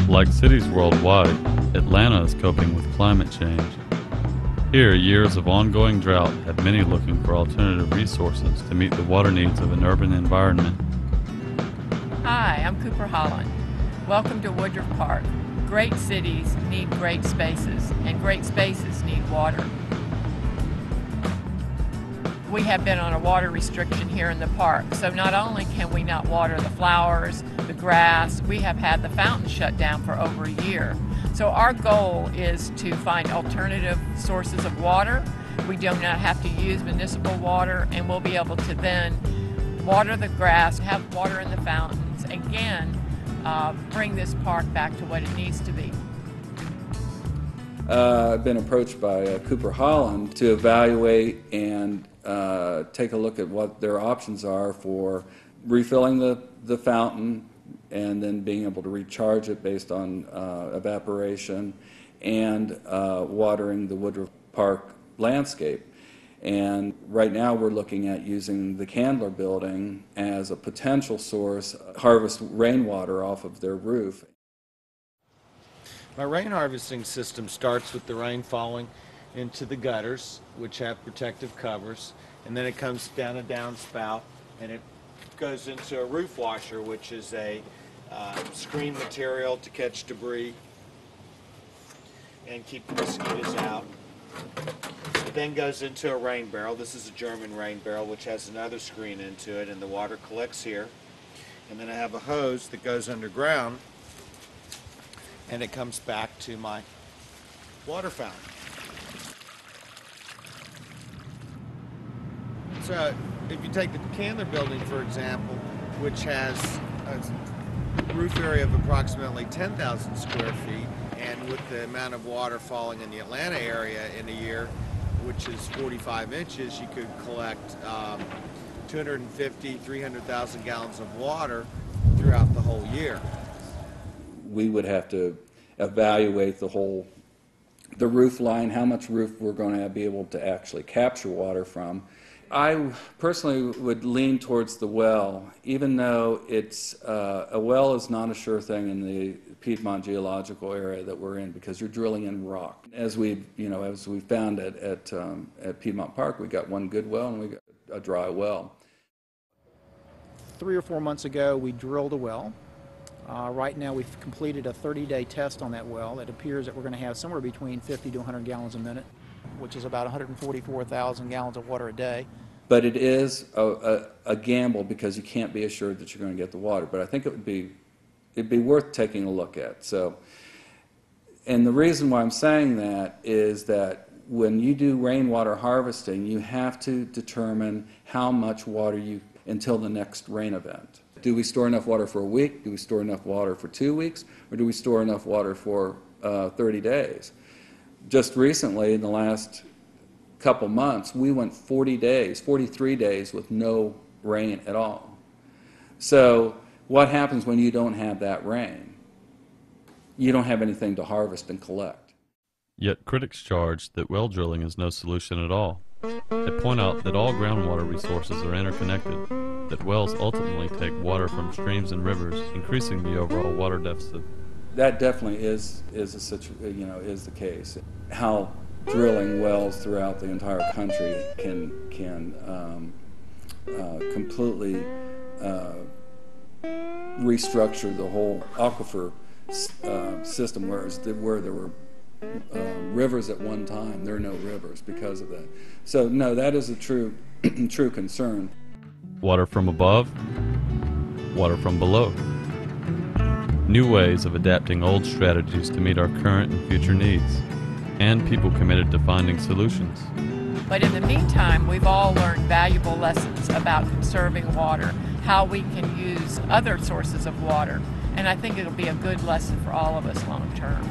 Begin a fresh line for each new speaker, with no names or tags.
Like cities worldwide, Atlanta is coping with climate change. Here, years of ongoing drought have many looking for alternative resources to meet the water needs of an urban environment.
Hi, I'm Cooper Holland. Welcome to Woodruff Park. Great cities need great spaces, and great spaces need water. We have been on a water restriction here in the park, so not only can we not water the flowers, the grass, we have had the fountain shut down for over a year. So our goal is to find alternative sources of water. We do not have to use municipal water, and we'll be able to then water the grass, have water in the fountains, again, bring this park back to what it needs to be.
I've been approached by Cooper Holland to evaluate and take a look at what their options are for refilling the fountain and then being able to recharge it based on evaporation and watering the Woodruff Park landscape. And right now we're looking at using the Candler building as a potential source, harvest rainwater off of their roof.
My rain harvesting system starts with the rain falling into the gutters, which have protective covers, and then it comes down a downspout and it goes into a roof washer, which is a screen material to catch debris and keep the mosquitoes out. It then goes into a rain barrel. This is a German rain barrel, which has another screen into it, and the water collects here. And then I have a hose that goes underground, and it comes back to my water fountain. So if you take the Candler building, for example, which has a roof area of approximately 10,000 square feet, and with the amount of water falling in the Atlanta area in a year, which is 45 inches, you could collect 250, 300,000 gallons of water throughout the whole year.
We would have to evaluate the roof line, how much roof we're going to be able to actually capture water from. I personally would lean towards the well, even though a well is not a sure thing in the Piedmont geological area that we're in, because you're drilling in rock. As we found at Piedmont Park, we got one good well and we got a dry well.
3 or 4 months ago, we drilled a well. Right now, we've completed a 30-day test on that well. It appears that we're going to have somewhere between 50 to 100 gallons a minute, which is about 144,000 gallons of water a day.
But it is a gamble, because you can't be assured that you're going to get the water. But I think it'd be worth taking a look at. So, and the reason why I'm saying that is that when you do rainwater harvesting, you have to determine how much water until the next rain event. Do we store enough water for a week? Do we store enough water for 2 weeks? Or do we store enough water for 30 days? Just recently, in the last couple months, we went 43 days with no rain at all. So what happens when you don't have that rain? You don't have anything to harvest and collect.
Yet critics charge that well drilling is no solution at all. They point out that all groundwater resources are interconnected, that wells ultimately take water from streams and rivers, increasing the overall water deficit.
That definitely is the case. How drilling wells throughout the entire country can completely restructure the whole aquifer system, whereas where there were rivers at one time, there are no rivers because of that. So no, that is a true concern.
Water from above, water from below. New ways of adapting old strategies to meet our current and future needs, and people committed to finding solutions.
But in the meantime, we've all learned valuable lessons about conserving water, how we can use other sources of water, and I think it'll be a good lesson for all of us long term.